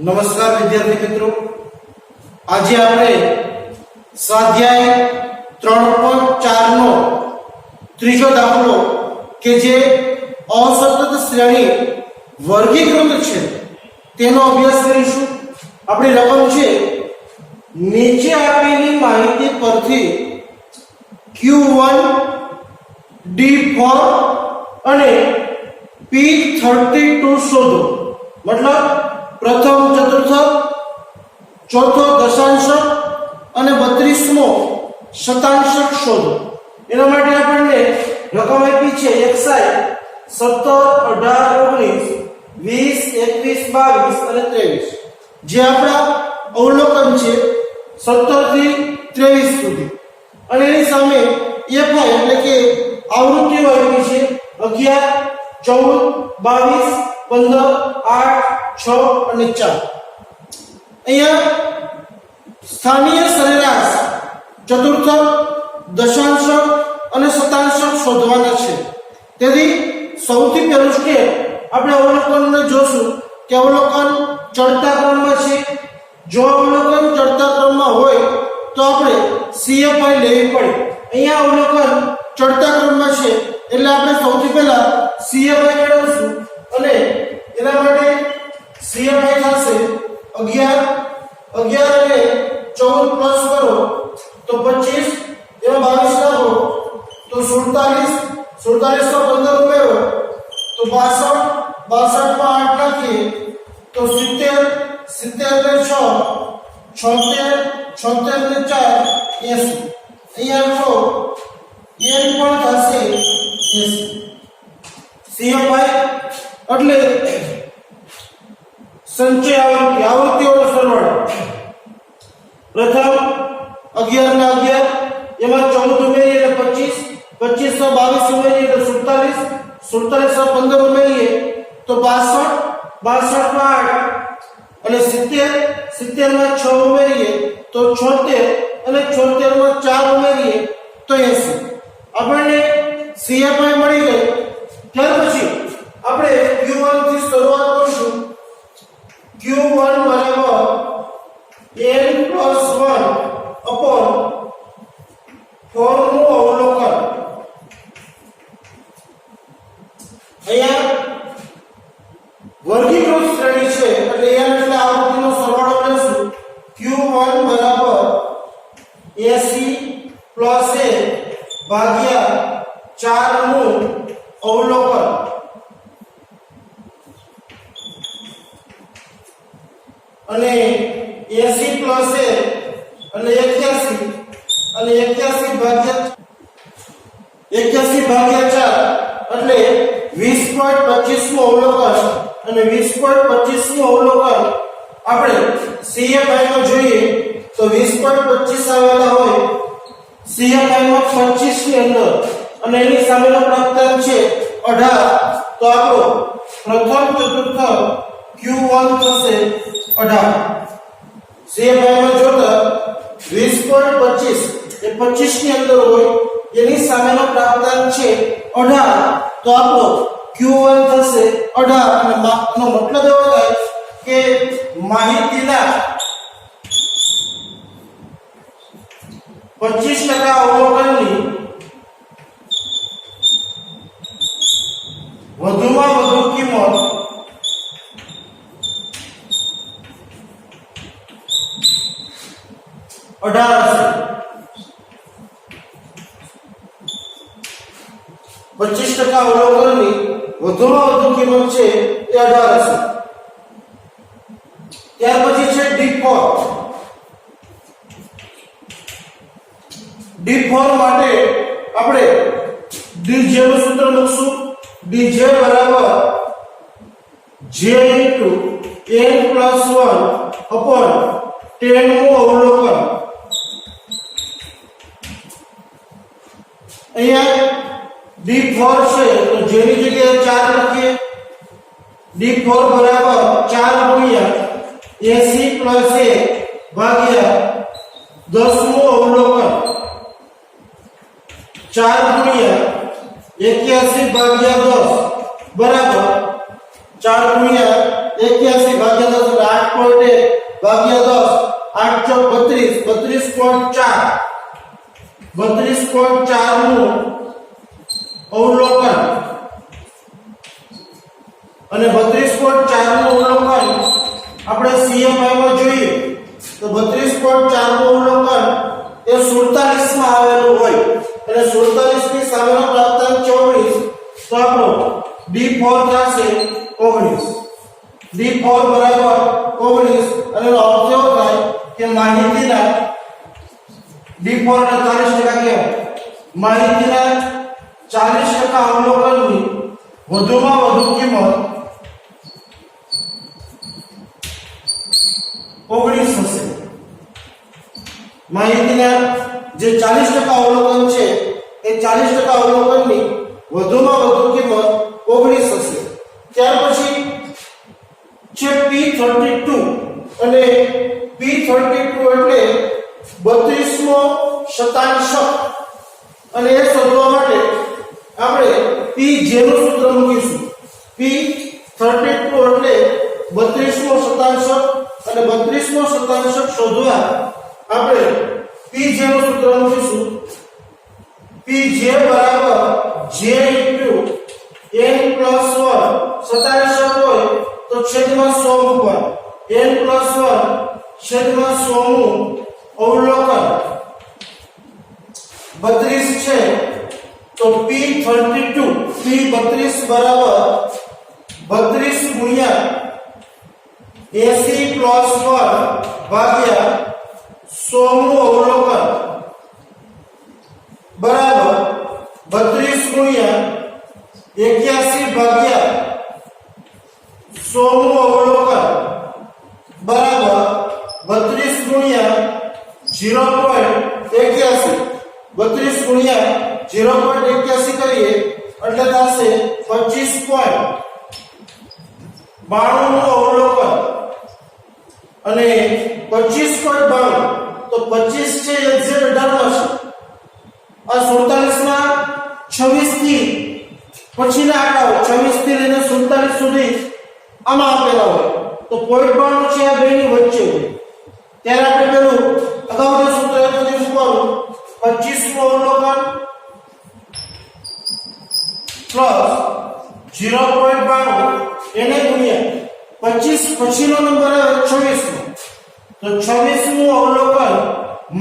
નમસ્કાર વિદ્યાર્થી મિત્રો, આજે આપણે સ્વાધ્યાય 3.4 નો ત્રીજો દાખલો કે જે અસતત શ્રેણી વર્ગીકૃત છે તેનો અભ્યાસ કરીશું. આપણી રકમ છે નીચે આપેલી માહિતી પરથી Q1 D4 અને P32 શોધો. મતલબ પ્રથમ ચતુર્થક, ચોથો દશાંશક અને 32મો શતાંશક શોધો. એના માટે આપણને રકમ આપી છે XI 17, 18, 19, 20, 21, 22 અને 23, જે આપણા અવલોકન છે 17 થી 23 સુધી. અને એની સામે FI એટલે કે આવૃત્તિઓ આપી છે 11, 14, 22, 15, 8, 6 અને 4. અહીંયા સ્થાનીય સરેરાશ, ચતુર્થક, દશાંશક અને શતાંશક શોધવાના છે. તેથી સૌથી પહેલું સ્ટેપ આપણે અવલોકનને જોશું કે અવલોકન ચડતા ક્રમમાં છે. જો અવલોકન ચડતા ક્રમમાં હોય તો આપણે CFI લેવી પડે. અહીંયા અવલોકન ચડતા ક્રમમાં છે એટલે આપણે સૌથી પહેલા CFI મેળવશું અને એના માટે CFI થશે 11 અને 14 પ્લસ કરો તો 25, એમાં 22 નાખો તો 47, 47 માં 15 ઉમેરો તો 62, 62 માં 8 નાખીએ તો 70, 70 ને 6, 76, 76 ને 4, 80. અહીંયા તો n પણ થશે 80. CFI એટલે સંચય આવૃત્તિઓનો સરવાળો. પ્રથમ 11 ના 11, એમાં 14 ઉમેરીએ એટલે 25, 25 માં 22 ઉમેરીએ એટલે 47, 47 માં 15 ઉમેરીએ તો 62, 62 માં 8 અને 70, 70 માં 6 ઉમેરીએ તો 76 અને 76 માં 4 ઉમેરીએ તો 80. આપણને CFI મળી ગઈ. ત્યાર પછી આપણે Q1 થી શરૂઆત કરીશું. Q1 બરાબર n+1 upon 4 નું અવલોકન. અહીંયા વર્ગીકૃત શ્રેણી છે એટલે n એટલે આવૃત્તિનો સરવાળો લેશું. Q1 બરાબર 80 + a ભાગ્યા 4 નું અવલોકન. અને 80 + a અને 81 અને 81 ભાગ્યા 4 એટલે 20.25 નું અવલોકન. અને 20.25 નું અવલોકન આપણે CFI માં જોઈએ તો 20.25 આવેલા હોય CFI માં 25 ની અંદર અને એની સામેનો પ્રાપ્તાંક છે 18, તો આપણો પ્રથમ ચતુર્થક Q1 થશે 18. CFI માં જોતા 20.25 એ 25 ની અંદર હોય એની સામેનો પ્રાપ્તાંક છે 18, તો આપણો Q1 થશે 18. અને નો મતલબ એવો થાય કે માહિતીના 25% અવલોકનની વધુમાં વધુ કિંમત 18 હશે. 25% અવલોકનની વધુમાં વધુ કિંમત છે એ 18 હશે. ત્યાર પછી છે D4 માટે આપણે dj નું સૂત્ર લખશું. dj બરાબર j * n+1 upon 10 નું અવલોકન. અહીંયા D4 છે તો j ની જગ્યાએ 4 લખીએ. D4 બરાબર 4 ગુણ્યા 80 + a ભાગ્યા 10 નું અવલોકન. 4 ગુણ્યા 81 ભાગ્યા 10 બરાબર 4 ગુણ્યા 81 ભાગ્યા 10 એટલે 8.1 ભાગ્યા 10 8 32 32.4 નું અવલોકન અને 32.4 નું અવલોકન આપણે CFI માં જોઈએ તો 32.4 નું અવલોકન એ 47 માં આવેલું હોય અને 47 ની સામેનો પ્રાપ્તાંક 24 તો આપણો D4 થશે 19 D4 બરાબર 19 અને એનો અર્થ એવો થાય કે માહિતીના D4 ને 40% કહેવાય માહિતીના 40% અવલોકનની વધુમાં વધુ કિંમત 19 હશે માહિતીના જે 40% અવલોકન છે એ 40% અવલોકનની વધુમાં વધુ કિંમત 19 હશે ત્યાર પછી છે P32 અને P32 એટલે 32મો શતાંશક અને એ શોધવા માટે આપણે Pj નું સૂત્ર મૂકીશું P32 એટલે 32મો શતાંશક અને 32મો શતાંશક શોધવા આપણે Pj નું સૂત્ર મૂકીશું Pj બરાબર j * n + 1 શતાંશક હોય તો છેદમાં 100 ઉપર n + 1 છેદમાં 100 નું અવલોકન 32 છે તો P32 P32 બરાબર 32 ગુણ્યા 80 + 1 ભાગ્યા 100 નું અવલોકન બરાબર 32 ગુણ્યા 81 ભાગ્યા 100 નું અવલોકન બરાબર 32 ગુણ્યા 0.81 32 ગુણ્યા 0.81 કરીએ એટલે થશે 25.92 નું અવલોકન અને 25.92 તો 25 છે એક્ઝેક્ટ 18 છે આ 47 માં 26 થી પછીના આંકડાઓ 26 થી લઈને 47 સુધી આમાં આપેલા હોય તો 0.92 છે આ બેની વચ્ચે હોય ત્યારે આપણે પેલું અગાઉ જે સૂત્ર હતું તે મૂકવાનું 25 નું અવલોકન પ્લસ 0.92 એને ગુણ્યા 25 પછીનો નંબર આવે 26 તો 26 નું અવલોકન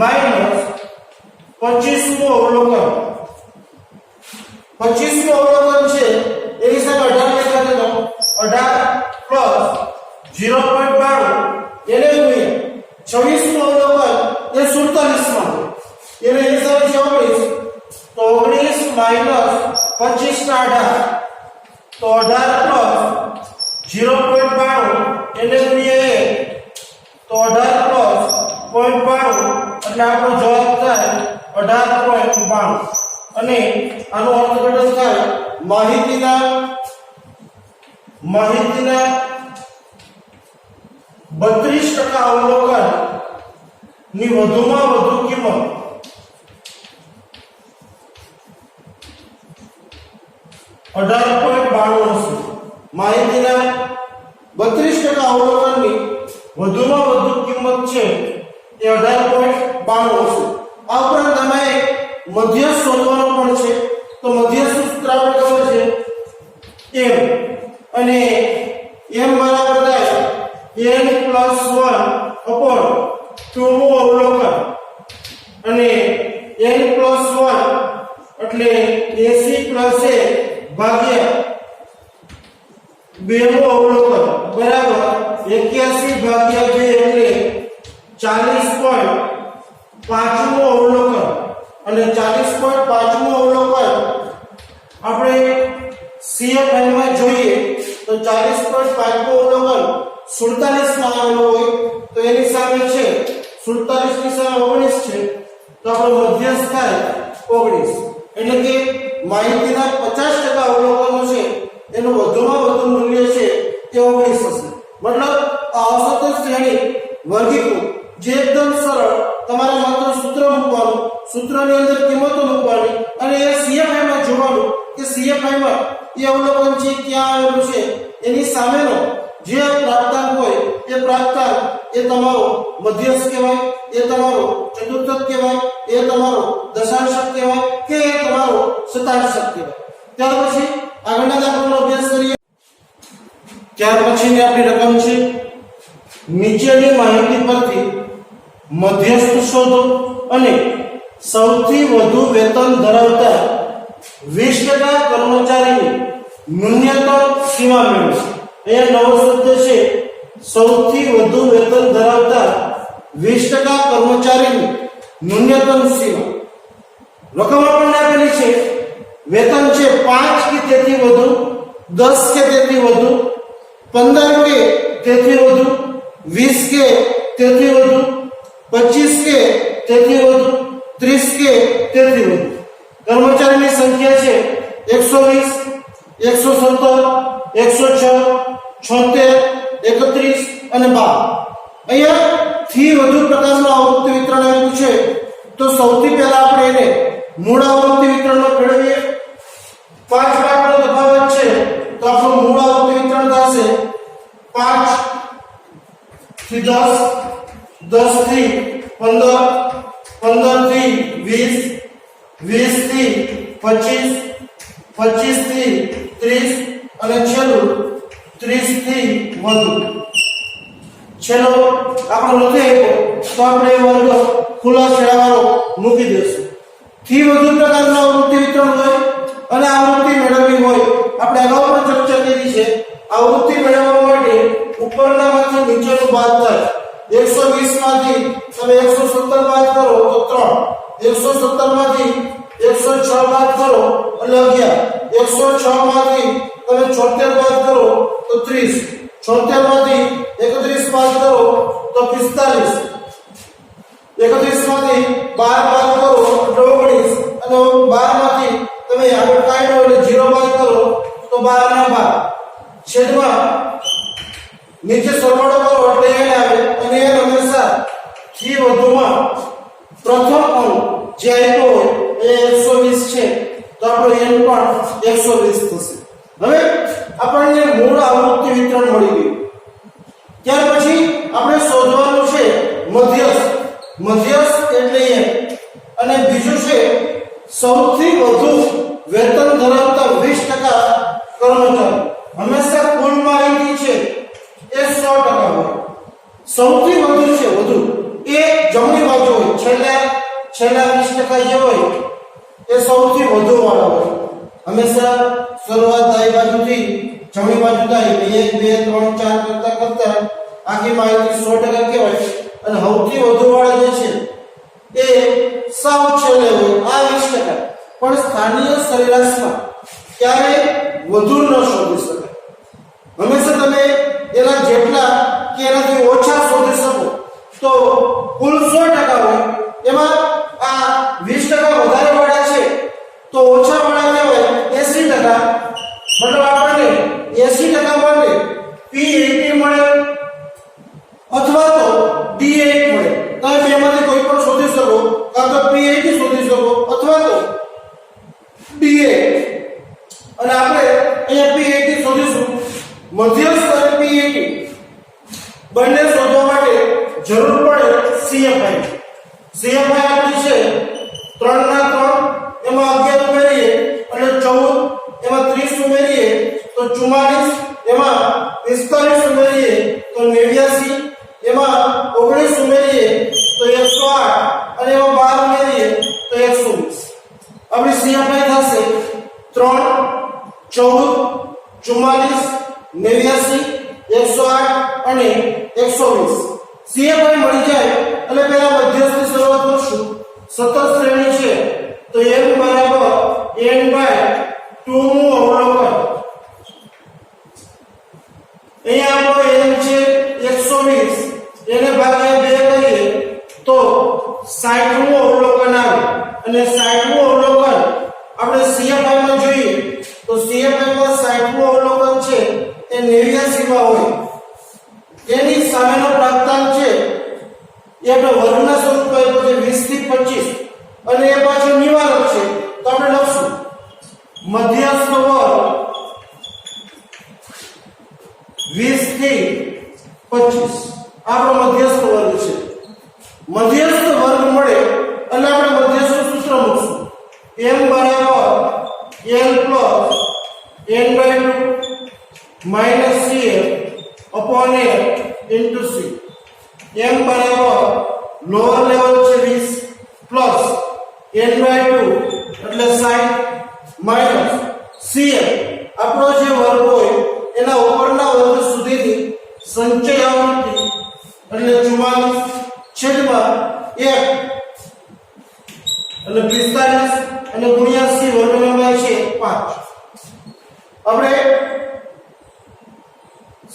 માઈનસ 25 નું અવલોકન 25 નું અવલોકન છે એની સામે 18 લેખા દેતો 18 પ્લસ 0.92 એને ગુણ્યા 26 નું અવલોકન એ 47 માં એને એની સામે 19 તો 19 માઈનસ 25 ના 18 તો 18 પ્લસ 0.92 એને ગુણ્યા તો 18 પ્લસ 0.92 એટલે આપણો જવાબ થાય 18.92 અને આનો અર્થઘટન થાય માહિતીના 32% અવલોકન ની વધુમાં વધુ કિંમત 18.92 હશે માહિતીના 32% અવલોકનની વધુમાં વધુ કિંમત છે એ 18.92 હશે આ ઉપરાંત તમે મધ્યસ્થ શોધવાનો પણ છે તો મધ્યસ્થ સૂત્ર આપણે ખબર છે m અને m બરાબર થાય n + 1 2 નું અવલોકન અને n + 1 એટલે 80 + 1 ભાગ્યા 2 નું અવલોકન બરાબર 81 ભાગ્યા 2 એટલે 40.5 નું અવલોકન અને 40.5 નું અવલોકન આપણે CFI માં જોઈએ તો 40.5 નું અવલોકન 47 માં આવેલું હોય તો એની સામે છે 47 ની સામે 19 છે તો આપણો મધ્યસ્થ થાય 19 એટલે કે માહિતીના 50% અવલોકનો છે એનું વધુમાં વધુ મૂલ્ય છે તે 19 હશે મતલબ આ અસતત શ્રેણી વર્ગીકૃત જે એકદમ સરળ તમારે માત્ર સૂત્ર મૂકવાનું સૂત્રની અંદર કિંમતો મૂકવાની અને એ CFI માં જોવાનું કે CFI માં એ અવલોકન છે ક્યાં આવેલું છે એની સામેનો જે પ્રાપ્તાંક હોય એ પ્રાપ્તાંક એ તમારો મધ્યસ્થ કહેવાય, એ તમારો ચતુર્થક કહેવાય, એ તમારો દશાંશક કહેવાય કે એ તમારો શતાંશક કહેવાય. ત્યાર પછી આગળના દાખલાનો અભ્યાસ કરીએ. ત્યાર પછીની આપણી રકમ છે નીચેની માહિતી પરથી મધ્યસ્થ શોધો અને સૌથી વધુ વેતન ધરાવતા 20% કર્મચારીની ન્યૂનતમ સીમા મેળવો. અહીંયા નવો શબ્દ છે સૌથી વધુ વેતન ધરાવતા 20% કર્મચારીની ન્યૂનતમ સીમા. રકમ આપણને આપેલી છે વેતન છે 5 કે તેથી વધુ, 10 કે તેથી વધુ, 15 કે તેથી વધુ, 20 કે તેથી વધુ, 25 કે તેથી વધુ, 30 કે તેથી વધુ. કર્મચારીની સંખ્યા છે 120, 117, 106, 76, 31 અને 12. અહીંયા થી વધુ પ્રકારનું આવૃત્તિ વિતરણ આપ્યું છે તો સૌથી પહેલા આપણે એને મૂળ આવૃત્તિ વિતરણમાં ફેરવીએ. 5 ભાગનો તફાવત છે તો આપણું મૂળ આવૃત્તિ વિતરણ થશે 5 થી 10, 10 થી 15, 15 થી 20, 20 થી 25, 25 થી 30 અને છેલ્લું 30 થી વધુ. છેલ્લો આપણો નથી આપ્યો તો આપણે એ વર્ગ ખુલ્લા છેડાવાળો મૂકી દઈશું. થી વધુ પ્રકારનું આવૃત્તિ વિતરણ હોય અને આવૃત્તિ મેળવવી હોય, આપણે અગાઉ પણ ચર્ચા કરી છે. આવૃત્તિ મેળવવા માટે ઉપરનામાંથી નીચેનું બાદ થાય. 120 માંથી તમે 117 બાદ કરો તો 3, 117 માંથી 106 બાદ કરો એટલે 11, 106 માંથી તમે 76 બાદ કરો તો 30, 76 માંથી 31 બાદ કરો તો 45, 31 માંથી 12 બાદ કરો તો 19 અને 12 માંથી તમે આગળ કાઢો એટલે 0 બાદ કરો તો 12 ના 12. છેદમાં નીચે સરવાળો કરો એટલે n આવે અને n હંમેશા થી વધુમાં પ્રથમ અંક જે આપ્યો હોય એ 120 છે તો આપણો n પણ 120 થશે. હવે આપણને મૂળ આવૃત્તિ વિતરણ મળી ગયું. ત્યાર પછી આપણે શોધવાનું છે મધ્યસ્થ. મધ્યસ્થ એટલે n અને બીજું છે સૌથી વધુ વેતન ધરાવતા 20% કર્મચારી. હંમેશા કુલ માહિતી છે એ 100% હોય. સૌથી વધુ છે વધુ એ જમણી બાજુ હોય, છેલ્લા 20% જે હોય એ સૌથી વધુ વાળા હોય. હંમેશા શરૂઆત ડાબી બાજુથી જમણી બાજુ થાય 1 2 3 4 કરતા કરતા આખી માહિતી 100% કહેવાય અને સૌથી વધુ વાળા જે છે એ સાવ છેલ્લે હોય આ 20%. પણ સ્થાનિય સરેરાશમાં ક્યારે વધુ ન શોધી શકાય. હંમેશા તમે એના જેટલા કે એનાથી ઓછા શોધી શકો તો કુલ 100% હોય એમાં આ 20% વધારે વાળા છે તો ઓછા વાળા કહેવાય 80%. મતલબ આપણને 80% માટે P80 મળે અથવા તો D8 મળે. તમે બેમાંથી કોઈ પણ શોધી શકો, કાં તો P80 શોધી શકો અથવા તો D8. અને આપણે અહીંયા P80 શોધીશું. મધ્યસ્થ અને P80 બંને શોધવા માટે જરૂર પડે CFI. CFI આપણી છે 3 ના 3 એમાં 11 ઉમેરીએ એટલે 14, એમાં 30 ઉમેરીએ તો 44, એમાં 45 ઉમેરીએ તો 89, એમાં 19 ઉમેરીએ તો 108 અને એમાં 12 ઉમેરીએ તો 120. આપણી CFI થશે 3, 14, 44, 89, 108 અને 120. CFI મળી જાય એટલે પહેલા મધ્યસ્થની શરૂઆત કરશું. સતત શ્રેણી છે તો n બરાબર n/2 નું અવલોકન. અહીંયા આપણો n છે 120, એને ભાગ્યા 2 કરીએ તો 60 નું અવલોકન આવે અને 60 નું અવલોકન આપણે CFI માં જોઈએ તો CFI માં 60 નું અવલોકન છે એ 89 માં હોય. એની સામેનો પ્રાપ્તાંક છે એ આપણે વર્ગના સ્વરૂપે આપ્યો છે 20 થી 25 અને એ પાછળ નિવારક છે તો આપણે લખશું મધ્યસ્થ વર્ગ 20 થી 25. આપણો મધ્યસ્થ upon a into c. m બરાબર લોઅર લેવલ છે 20 પ્લસ n by 2 એટલે 60 માઈનસ cm આપણો જે વર્ગ હોય એના ઉપરના વર્ગ સુધીની સંચય આવૃત્તિ એટલે 44 છેદમાં 1 અને 45 અને ગુણ્યા c વર્ગ લંબાઈ છે 5. આપણે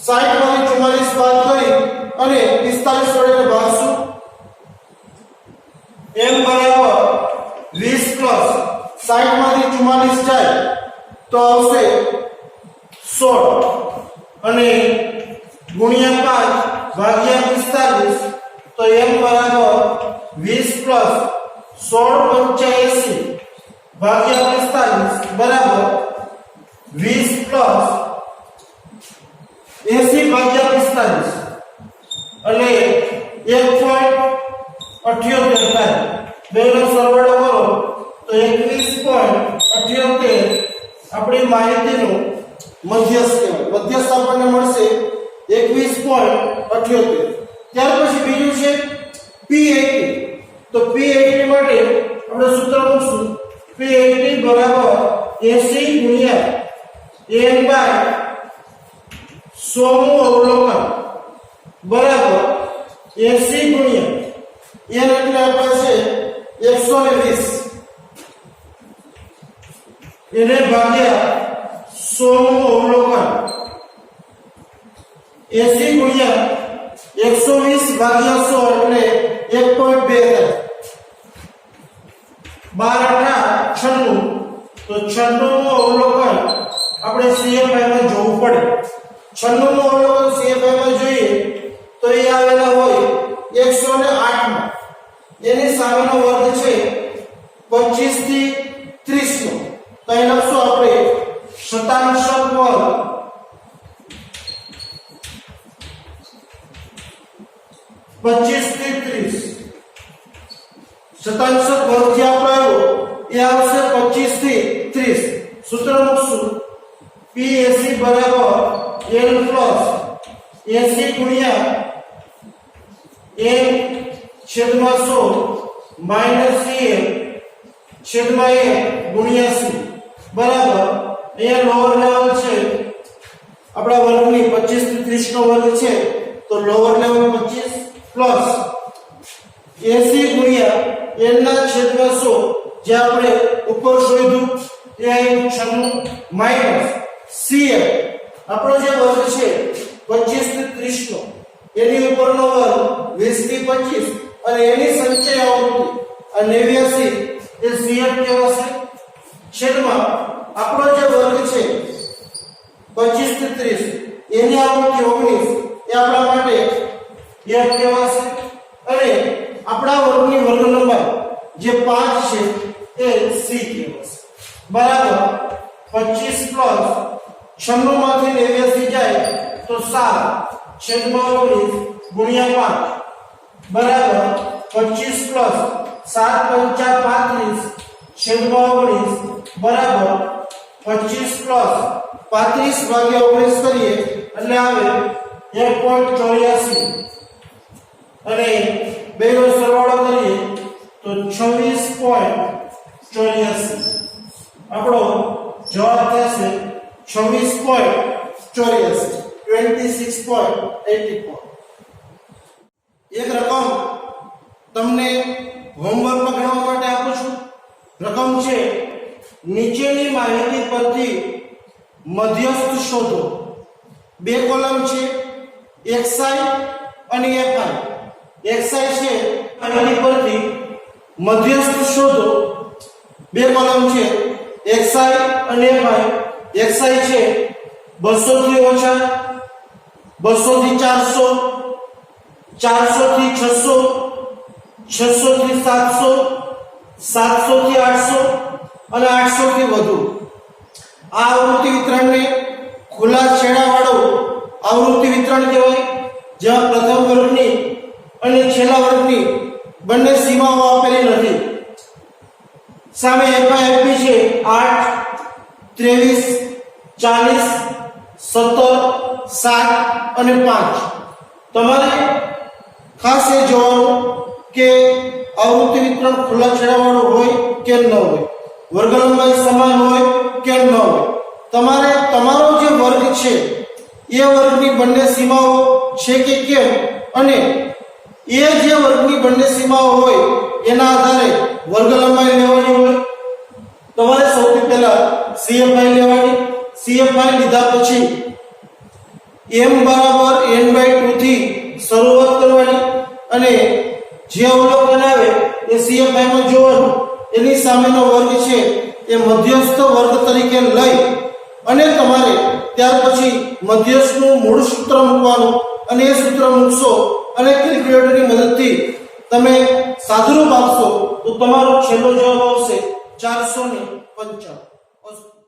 60 માંથી 44 બાદ કરી અને 45 વડે ભાગશું. m બરાબર 20 પ્લસ 60 માંથી 44 જાય તો આવશે 16 અને ગુણ્યા 5 ભાગ્યા 45 તો m બરાબર 20 પ્લસ 16 ભાગ્યા 45 બરાબર 20 પ્લસ 80 ભાગ્યા 45 એટલે 1.78 થાય. બેનો સરવાળો કરો તો 21.78 આપણી માહિતીનું મધ્યસ્થ કહેવાય. મધ્યસ્થ આપણને મળશે 21.78. ત્યાર પછી બીજું છે P80. તો P80 માટે આપણે સૂત્ર મૂકશું. P80 બરાબર 80 ગુણ્યા n બાય 100 મું અવલોકન બરાબર 80 ગુણ્યા n એટલે આપણે છે 120 એને ભાગ્યા 100 મું અવલોકન 80 ગુણ્યા 120 ભાગ્યા 100 એટલે 1.2 થાય. 12 8 96 તો 96 નું અવલોકન આપણે CFI માં જોવું પડે. 96 નું અવલોકન CFI માં જોઈએ તો એ આવેલા હોય 108 માં. એની સામેનો વર્ગ છે 25 થી 30 નો. તો અહીં લખશું આપણે શતાંશક વર્ગ 25 થી 30. શતાંશક વર્ગ જે આપણે આવ્યો એ આવશે 25 થી 30. સૂત્ર મૂકશું. P80 બરાબર n પ્લસ 80 ગુણ્યા n છેદમાં 100 માઈનસ cm છેદમાં 1 ગુણ્યા c બરાબર અહીંયા લોઅર લેવલ છે આપણા વર્ગની 25 થી 30 નો વર્ગ છે તો લોઅર લેવલ 25 પ્લસ 80 ગુણ્યા n ના છેદમાં 100 જે આપણે ઉપર શોધ્યું એ અહીં 96 માઈનસ cm આપણો જે વર્ગ છે 25 થી 30 નો એની ઉપરનો વર્ગ 20 થી 25 અને એની સંચય આવૃત્તિ આ 89 એ cm કહેવાશે. છેદમાં આપણો જે વર્ગ છે 25 થી 30 એની આવૃત્તિ 19 એ આપણા માટે f કહેવાશે અને આપણા વર્ગની વર્ગ લંબાઈ જે 5 છે એ c કહેવાશે. બરાબર 25 પ્લસ 96 માંથી 89 જાય તો 7 છેદમાં 19 ગુણ્યા 5 બરાબર 25 પ્લસ 7 પંચા 35 છેદમાં 19 બરાબર 25 પ્લસ 35 ભાગ્યા 19 કરીએ એટલે આવે 1.84 અને બેનો સરવાળો કરીએ તો 26.84 આપણો જવાબ થશે 26.84. એક રકમ તમને હોમવર્કમાં ગણવા માટે આપું છું. રકમ છે નીચેની માહિતી પરથી મધ્યસ્થ શોધો. બે કોલમ છે xi અને fi. xi છે આની પરથી મધ્યસ્થ શોધો. બે કોલમ છે xi અને fi. xi છે 200 થી ઓછા, 200 થી 400, 400 થી 600, 600 થી 700, 700 થી 800 અને 800 થી વધુ. આ આવૃત્તિ વિતરણને ખુલ્લા છેડાવાળો આવૃત્તિ વિતરણ કહેવાય, જ્યાં પ્રથમ વર્ગની અને છેલ્લા વર્ગની બંને સીમાઓ આપેલી નથી. સામે FIFP છે 8, 23, 40, 17, 7 અને 5 તમારે ખાસ એ જોવાનું કે આવૃત્તિ વિતરણ ખુલ્લા છેડાવાળું હોય કે ન હોય, વર્ગ લંબાઈ સમાન હોય કે ન હોય, તમારે તમારો જે વર્ગ છે એ વર્ગની બંને સીમાઓ છે કે કેમ, અને એ જે વર્ગની બંને સીમાઓ હોય એના આધારે વર્ગ લંબાઈ લેવાની હોય. તમારે સૌથી પહેલા CFI લેવાની. CFI લીધા પછી m બરાબર n/2 થી શરૂઆત કરવાની અને જે અવલોકન આવે એ CFI માં જોવાનું. એની સામેનો વર્ગ છે એ મધ્યસ્થ વર્ગ તરીકે લઈ અને તમારે ત્યાર પછી મધ્યસ્થનું મૂળ સૂત્ર મૂકવાનું અને એ સૂત્ર મૂકશો અને કેલ્ક્યુલેટરની મદદથી તમે સાદુરૂપ આપશો તો તમારો છેલ્લો જવાબ આવશે 455.